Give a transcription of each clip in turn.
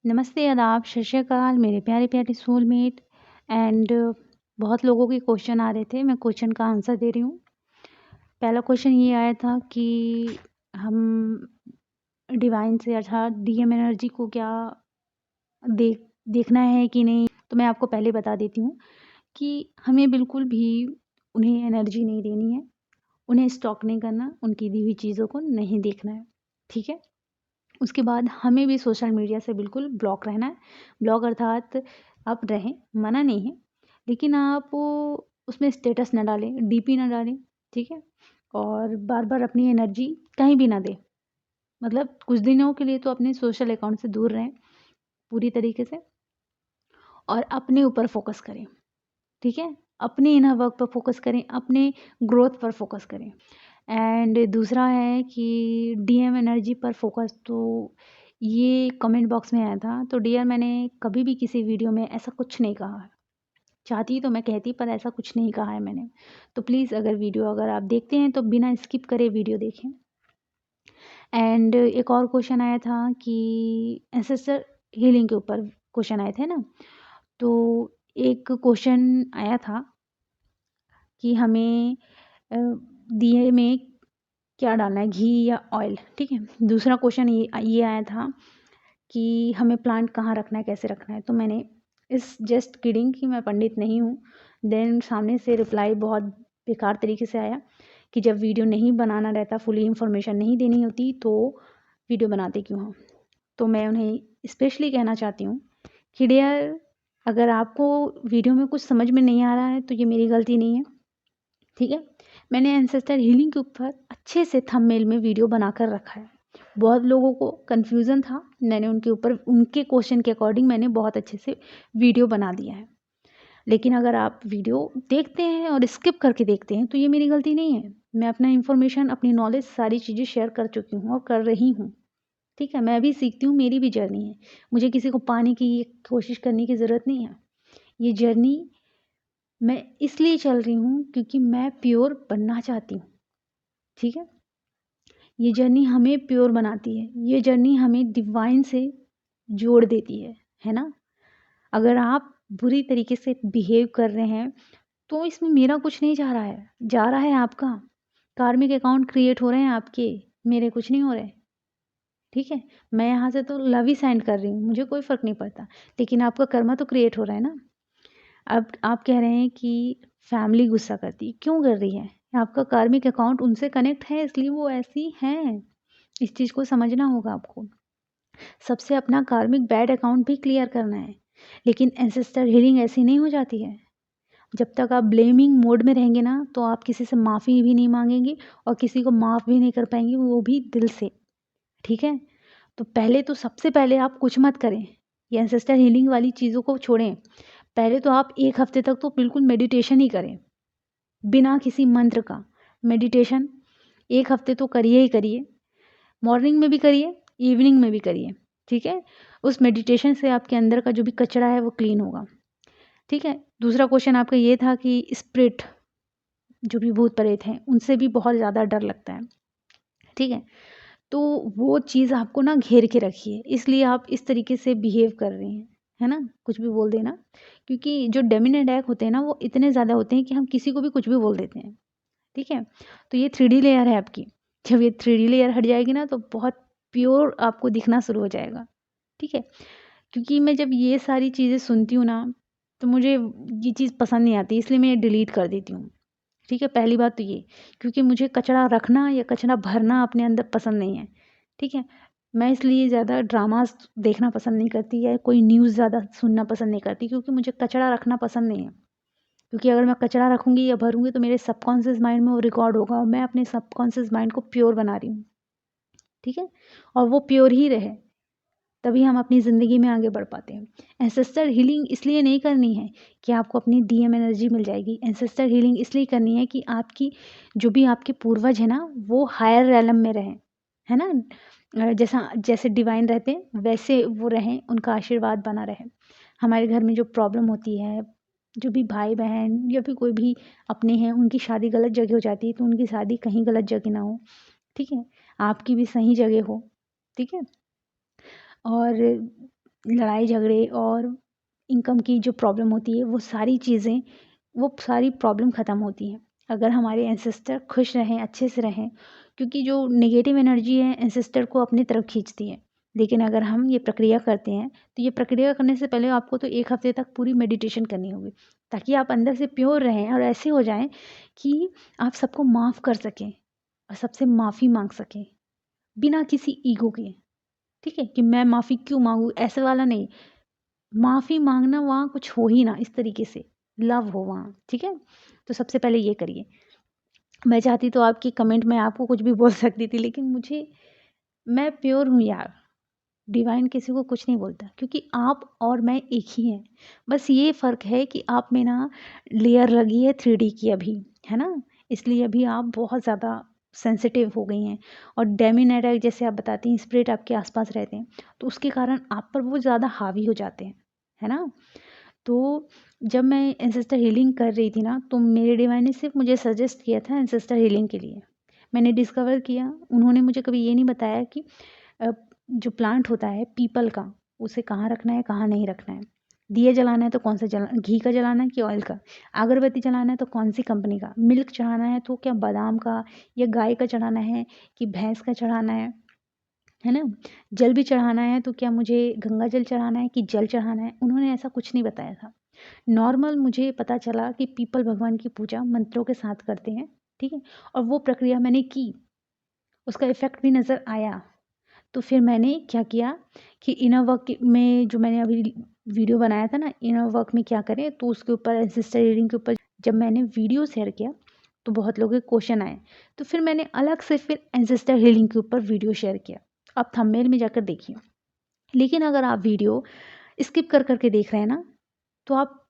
नमस्ते, आदाब, सत श्री अकाल मेरे प्यारे-प्यारे सोलमेट एंड बहुत लोगों के क्वेश्चन आ रहे थे, मैं क्वेश्चन का आंसर दे रही हूँ। पहला क्वेश्चन ये आया था कि हम डिवाइन से अर्थात डीएम एनर्जी को क्या देखना है कि नहीं? तो मैं आपको पहले बता देती हूँ कि हमें बिल्कुल भी उन्हें एनर्जी नहीं देनी है, उन्हें स्टॉक नहीं करना, उनकी दी हुई चीज़ों को नहीं देखना है, ठीक है? उसके बाद हमें भी सोशल मीडिया से बिल्कुल ब्लॉक रहना है। ब्लॉक अर्थात आप रहें, मना नहीं है, लेकिन आप उसमें स्टेटस ना डालें, डीपी ना डालें, ठीक है? और बार-बार अपनी एनर्जी कहीं भी ना दें। मतलब कुछ दिनों के लिए तो अपने सोशल अकाउंट से दूर रहें पूरी तरीके से और अपने ऊपर फ़ोकस करें, ठीक है? अपने इनर वर्क पर फ़ोकस करें, अपने ग्रोथ पर फ़ोकस करें। एंड दूसरा है कि डीएम एनर्जी पर फ़ोकस, तो ये कमेंट बॉक्स में आया था। तो डियर, मैंने कभी भी किसी वीडियो में ऐसा कुछ नहीं कहा है। चाहती तो मैं कहती, पर ऐसा कुछ नहीं कहा है मैंने। तो प्लीज़ अगर आप देखते हैं तो बिना स्किप करे वीडियो देखें। एंड एक और क्वेश्चन आया था कि एंसेस्टर हीलिंग के ऊपर क्वेश्चन आए थे ना, तो एक क्वेश्चन आया था कि हमें दिए में क्या डालना है, घी या ऑयल, ठीक है? दूसरा क्वेश्चन ये आया था कि हमें प्लांट कहाँ रखना है, कैसे रखना है? तो मैंने इस जस्ट किडिंग कि मैं पंडित नहीं हूँ। देन सामने से रिप्लाई बहुत बेकार तरीके से आया कि जब वीडियो नहीं बनाना रहता, फुली इन्फॉर्मेशन नहीं देनी होती, तो वीडियो बनाते क्यों हो? तो मैं उन्हें स्पेशली कहना चाहती हूँ कि डियर, अगर आपको वीडियो में कुछ समझ में नहीं आ रहा है तो ये मेरी गलती नहीं है, ठीक है? मैंने एंसेस्टर हीलिंग के ऊपर अच्छे से थंबनेल में वीडियो बनाकर रखा है। बहुत लोगों को कन्फ्यूज़न था, मैंने उनके ऊपर उनके क्वेश्चन के अकॉर्डिंग मैंने बहुत अच्छे से वीडियो बना दिया है। लेकिन अगर आप वीडियो देखते हैं और स्किप करके देखते हैं तो ये मेरी गलती नहीं है। मैं अपना इन्फॉर्मेशन, अपनी नॉलेज, सारी चीज़ें शेयर कर चुकी हूँ और कर रही हूँ, ठीक है? मैं भी सीखती हूँ, मेरी भी जर्नी है। मुझे किसी को पाने की कोशिश करने की ज़रूरत नहीं है। ये जर्नी मैं इसलिए चल रही हूँ क्योंकि मैं प्योर बनना चाहती हूँ, ठीक है? ये जर्नी हमें प्योर बनाती है, ये जर्नी हमें डिवाइन से जोड़ देती है ना? अगर आप बुरी तरीके से बिहेव कर रहे हैं, तो इसमें मेरा कुछ नहीं जा रहा है, जा रहा है आपका। कार्मिक अकाउंट क्रिएट हो रहे हैं आपके, मेरे कुछ नहीं हो रहे, ठीक है? मैं यहाँ से तो लव ही सेंड कर रही हूँ, मुझे कोई फ़र्क नहीं पड़ता, लेकिन आपका कर्मा तो क्रिएट हो रहा है ना। अब आप कह रहे हैं कि फैमिली गुस्सा करती है, क्यों कर रही है? आपका कार्मिक अकाउंट उनसे कनेक्ट है, इसलिए वो ऐसी हैं। इस चीज़ को समझना होगा आपको। सबसे अपना कार्मिक बैड अकाउंट भी क्लियर करना है, लेकिन एंसेस्टर हीलिंग ऐसी नहीं हो जाती है। जब तक आप ब्लेमिंग मोड में रहेंगे ना, तो आप किसी से माफ़ी भी नहीं माँगेंगे और किसी को माफ़ भी नहीं कर पाएँगे, वो भी दिल से, ठीक है? तो पहले तो सबसे पहले आप कुछ मत करें, ये एंसेस्टर हीलिंग वाली चीज़ों को छोड़ें। पहले तो आप 1 हफ़्ते तक तो बिल्कुल मेडिटेशन ही करें, बिना किसी मंत्र का। मेडिटेशन 1 हफ़्ते तो करिए ही करिए। मॉर्निंग में भी करिए, इवनिंग में भी करिए, ठीक है? उस मेडिटेशन से आपके अंदर का जो भी कचरा है वो क्लीन होगा, ठीक है? दूसरा क्वेश्चन आपका ये था कि स्पिरिट, जो भी भूत प्रेत हैं, उनसे भी बहुत ज़्यादा डर लगता है, ठीक है? तो वो चीज़ आपको ना घेर के रखी है, इसलिए आप इस तरीके से बिहेव कर रही हैं, है ना? कुछ भी बोल देना, क्योंकि जो डेमन अटैक होते हैं ना, वो इतने ज़्यादा होते हैं कि हम किसी को भी कुछ भी बोल देते हैं, ठीक है? तो ये 3D लेयर है आपकी, जब ये 3D लेयर हट जाएगी ना, तो बहुत प्योर आपको दिखना शुरू हो जाएगा, ठीक है? क्योंकि मैं जब ये सारी चीज़ें सुनती हूँ ना, तो मुझे ये चीज़ पसंद नहीं आती, इसलिए मैं ये डिलीट कर देती हूँ, ठीक है? पहली बात तो ये, क्योंकि मुझे कचरा रखना या कचरा भरना अपने अंदर पसंद नहीं है, ठीक है? मैं इसलिए ज़्यादा ड्रामास देखना पसंद नहीं करती या कोई न्यूज़ ज़्यादा सुनना पसंद नहीं करती, क्योंकि मुझे कचरा रखना पसंद नहीं है। क्योंकि अगर मैं कचरा रखूँगी या भरूँगी तो मेरे सबकॉन्शियस माइंड में वो रिकॉर्ड होगा और मैं अपने सबकॉन्शियस माइंड को प्योर बना रही हूँ, ठीक है? और वो प्योर ही रहे, तभी हम अपनी ज़िंदगी में आगे बढ़ पाते हैं। एंसेस्टर हीलिंग इसलिए नहीं करनी है कि आपको अपनी डीएम एनर्जी मिल जाएगी। एंसेस्टर हीलिंग इसलिए करनी है कि आपकी जो भी आपके पूर्वज हैं ना, वो हायर रेलम में रहें, है ना? जैसे डिवाइन रहते हैं, वैसे वो रहें, उनका आशीर्वाद बना रहे। हमारे घर में जो प्रॉब्लम होती है, जो भी भाई-बहन या फिर कोई भी अपने हैं, उनकी शादी गलत जगह हो जाती है, तो उनकी शादी कहीं गलत जगह ना हो, ठीक है? आपकी भी सही जगह हो, ठीक है? और लड़ाई झगड़े और इनकम की जो प्रॉब्लम होती है, वो सारी प्रॉब्लम ख़त्म होती हैं अगर हमारे एंसेस्टर खुश रहें, अच्छे से रहें, क्योंकि जो नेगेटिव एनर्जी है एंसेस्टर को अपनी तरफ खींचती है। लेकिन अगर हम ये प्रक्रिया करते हैं, तो ये प्रक्रिया करने से पहले आपको तो 1 हफ़्ते तक पूरी मेडिटेशन करनी होगी, ताकि आप अंदर से प्योर रहें और ऐसे हो जाएँ कि आप सबको माफ़ कर सकें और सबसे माफ़ी माँग सकें, बिना किसी ईगो के। ठीक है? कि मैं माफ़ी क्यों माँगूँ, ऐसे वाला नहीं। माफ़ी माँगना वहाँ कुछ हो ही ना, इस तरीके से लव हो वहाँ। ठीक है? तो सबसे पहले ये करिए। मैं चाहती तो आपकी कमेंट में आपको कुछ भी बोल सकती थी, लेकिन मैं प्योर हूँ यार। डिवाइन किसी को कुछ नहीं बोलता, क्योंकि आप और मैं एक ही हैं। बस ये फ़र्क है कि आप में ना लेयर लगी है 3D की अभी, है ना? इसलिए अभी आप बहुत ज़्यादा सेंसिटिव हो गई हैं। और डेमन अटैक जैसे आप बताती हैं, स्पिरिट आपके आसपास रहते हैं, तो उसके कारण आप पर वो ज़्यादा हावी हो जाते हैं, है ना? तो जब मैं एंसेस्टर हीलिंग कर रही थी ना, तो मेरे डिवाइन ने सिर्फ मुझे सजेस्ट किया था एंसेस्टर हीलिंग के लिए। मैंने डिस्कवर किया, उन्होंने मुझे कभी ये नहीं बताया कि जो प्लांट होता है पीपल का, उसे कहाँ रखना है, कहाँ नहीं रखना है। दिया जलाना है तो कौन सा घी का जलाना है कि ऑयल का। अगरबत्ती जलाना है तो कौन सी कंपनी का। मिल्क चढ़ाना है तो क्या बादाम का या गाय का चढ़ाना है कि भैंस का चढ़ाना है ना? जल भी चढ़ाना है तो क्या मुझे गंगा जल चढ़ाना है कि जल चढ़ाना है। उन्होंने ऐसा कुछ नहीं बताया था। नॉर्मल मुझे पता चला कि पीपल भगवान की पूजा मंत्रों के साथ करते हैं, ठीक है? और वो प्रक्रिया मैंने की, उसका इफ़ेक्ट भी नज़र आया। तो फिर मैंने क्या किया कि इनर वर्क में जो मैंने अभी वीडियो बनाया था ना, इनर वर्क में क्या करें, तो उसके ऊपर एंसेस्टर रीडिंग के ऊपर जब मैंने वीडियो शेयर किया, तो बहुत लोगों के क्वेश्चन आए। तो फिर मैंने अलग से फिर एंसेस्टर हीलिंग के ऊपर वीडियो शेयर किया। आप थंबनेल में जाकर देखिए। लेकिन अगर आप वीडियो स्किप कर कर के देख रहे हैं ना, तो आप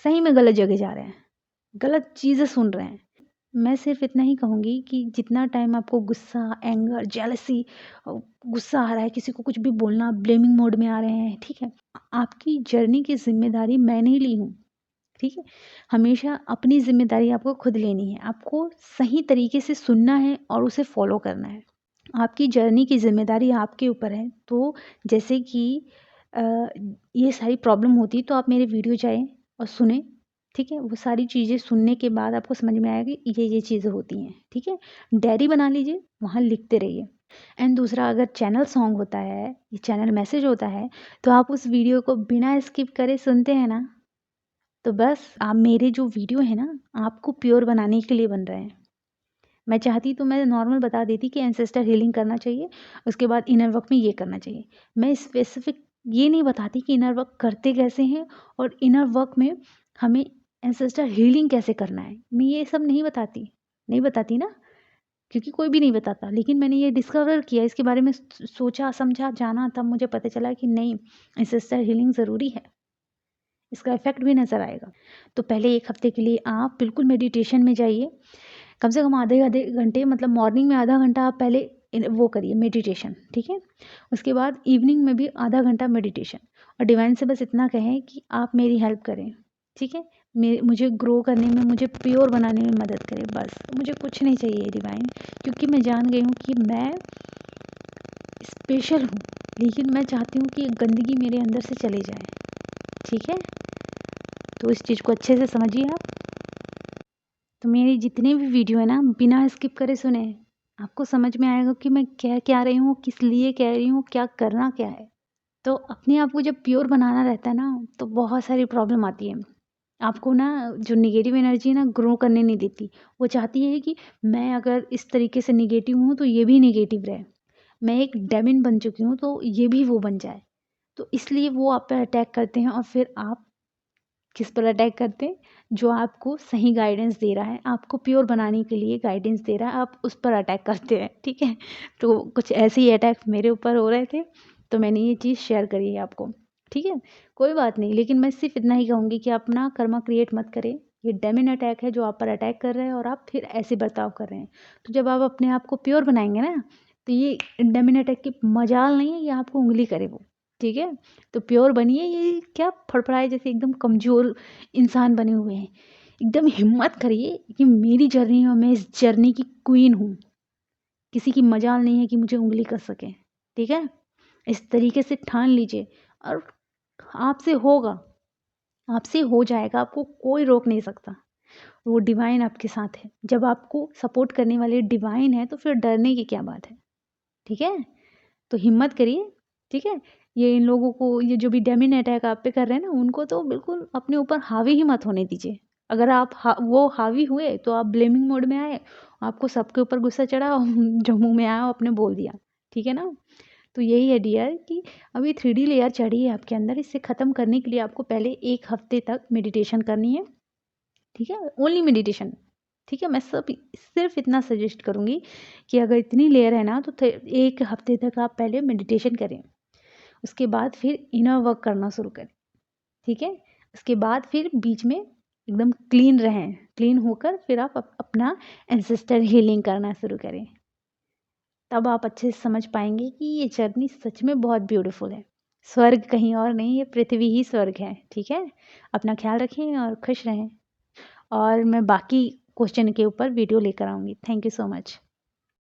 सही में गलत जगह जा रहे हैं, गलत चीज़ें सुन रहे हैं। मैं सिर्फ इतना ही कहूँगी कि जितना टाइम आपको गुस्सा, एंगर, जेलसी, गुस्सा आ रहा है, किसी को कुछ भी बोलना, ब्लेमिंग मोड में आ रहे हैं, ठीक है? आपकी जर्नी की ज़िम्मेदारी मैंने ही ली हूँ, ठीक है? हमेशा अपनी ज़िम्मेदारी आपको खुद लेनी है। आपको सही तरीके से सुनना है और उसे फ़ॉलो करना है। आपकी जर्नी की ज़िम्मेदारी आपके ऊपर है। तो जैसे कि अ, ये सारी प्रॉब्लम होती तो आप मेरे वीडियो जाएँ और सुनें, ठीक है? वो सारी चीज़ें सुनने के बाद आपको समझ में आएगा कि ये चीज़ें होती हैं, ठीक है? डायरी बना लीजिए, वहाँ लिखते रहिए। एंड दूसरा, अगर चैनल सॉन्ग होता है, ये चैनल मैसेज होता है, तो आप उस वीडियो को बिना स्किप करे सुनते हैं ना, तो बस आप मेरे जो वीडियो है ना, आपको प्योर बनाने के लिए बन रहे हैं। मैं चाहती तो मैं नॉर्मल बता देती कि एंसेस्टर हीलिंग करना चाहिए, उसके बाद इनर वर्क में ये करना चाहिए। मैं स्पेसिफिक ये नहीं बताती कि इनर वर्क करते कैसे हैं और इनर वर्क में हमें एंसेस्टर हीलिंग कैसे करना है। मैं ये सब नहीं बताती ना, क्योंकि कोई भी नहीं बताता। लेकिन मैंने ये डिस्कवर किया, इसके बारे में सोचा, समझा, जाना, तब मुझे पता चला कि नहीं, एंसेस्टर हीलिंग ज़रूरी है। इसका इफ़ेक्ट भी नज़र आएगा। तो पहले 1 हफ़्ते के लिए आप बिल्कुल मेडिटेशन में जाइए। कम से कम आधे आधे घंटे, मतलब मॉर्निंग में आधा घंटा आप पहले वो करिए मेडिटेशन, ठीक है? उसके बाद इवनिंग में भी आधा घंटा मेडिटेशन। और डिवाइन से बस इतना कहें कि आप मेरी हेल्प करें, ठीक है? मुझे ग्रो करने में, मुझे प्योर बनाने में मदद करें, बस। मुझे कुछ नहीं चाहिए डिवाइन, क्योंकि मैं जान गई हूँ कि मैं स्पेशल हूँ। लेकिन मैं चाहती हूँ कि ये गंदगी मेरे अंदर से चले जाए, ठीक है? तो इस चीज़ को अच्छे से समझिए आप। तो मेरी जितने भी वीडियो है ना, बिना स्किप करे सुने, आपको समझ में आएगा कि मैं कह क्या रही हूँ, किस लिए कह रही हूँ, क्या करना क्या है। तो अपने आप को जब प्योर बनाना रहता है ना, तो बहुत सारी प्रॉब्लम आती है। आपको ना जो नेगेटिव एनर्जी है ना, ग्रो करने नहीं देती। वो चाहती है कि मैं अगर इस तरीके से नेगेटिव हूँ तो ये भी नेगेटिव रहे। मैं एक डेमन बन चुकी हूँ तो ये भी वो बन जाए। तो इसलिए वो आप पे अटैक करते हैं, और फिर आप किस पर अटैक करते हैं? जो आपको सही गाइडेंस दे रहा है, आपको प्योर बनाने के लिए गाइडेंस दे रहा है, आप उस पर अटैक करते हैं, ठीक है? तो कुछ ऐसे ही अटैक मेरे ऊपर हो रहे थे, तो मैंने ये चीज़ शेयर करी है आपको, ठीक है? कोई बात नहीं, लेकिन मैं सिर्फ इतना ही कहूँगी कि अपना कर्मा क्रिएट मत करें। ये डेमन अटैक है जो आप पर अटैक कर रहे हैं, और आप फिर ऐसे बर्ताव कर रहे हैं। तो जब आप अपने आप को प्योर बनाएँगे ना, तो ये डेमन अटैक की मजाल नहीं है, ये आपको उँगली करे वो, ठीक है? तो प्योर बनिए। ये क्या फड़फड़ाए जैसे एकदम कमज़ोर इंसान बने हुए हैं। एकदम हिम्मत करिए कि मेरी जर्नी है और मैं इस जर्नी की क्वीन हूँ। किसी की मजाल नहीं है कि मुझे उँगली कर सके, ठीक है? इस तरीके से ठान लीजिए और आपसे होगा, आपसे हो जाएगा, आपको कोई रोक नहीं सकता। वो डिवाइन आपके साथ है। जब आपको सपोर्ट करने वाले डिवाइन है तो फिर डरने की क्या बात है, ठीक है? तो हिम्मत करिए, ठीक है? ये इन लोगों को, ये जो भी डेमन अटैक आप पे कर रहे हैं ना, उनको तो बिल्कुल अपने ऊपर हावी ही मत होने दीजिए। अगर आप वो हावी हुए तो आप ब्लेमिंग मोड में आए, आपको सबके ऊपर गुस्सा चढ़ा और जो मुँह में आया आपने बोल दिया, ठीक है ना? तो यही है डियर कि अभी 3D लेयर चढ़ी है आपके अंदर, इसे ख़त्म करने के लिए आपको पहले 1 हफ़्ते तक मेडिटेशन करनी है, ठीक है? ओनली मेडिटेशन, ठीक है? मैं सिर्फ़ इतना सजेस्ट करूँगी कि अगर इतनी लेयर है ना तो 1 हफ़्ते तक आप पहले मेडिटेशन करें। उसके बाद फिर इनर वर्क करना शुरू करें, ठीक है? उसके बाद फिर बीच में एकदम क्लीन रहें, क्लीन होकर फिर आप अपना एंसेस्टर हीलिंग करना शुरू करें। तब आप अच्छे से समझ पाएँगे कि ये जर्नी सच में बहुत ब्यूटीफुल है। स्वर्ग कहीं और नहीं, ये पृथ्वी ही स्वर्ग है, ठीक है? अपना ख़्याल रखें और खुश रहें। और मैं बाकी क्वेश्चन के ऊपर वीडियो लेकर आऊँगी। Thank you so much.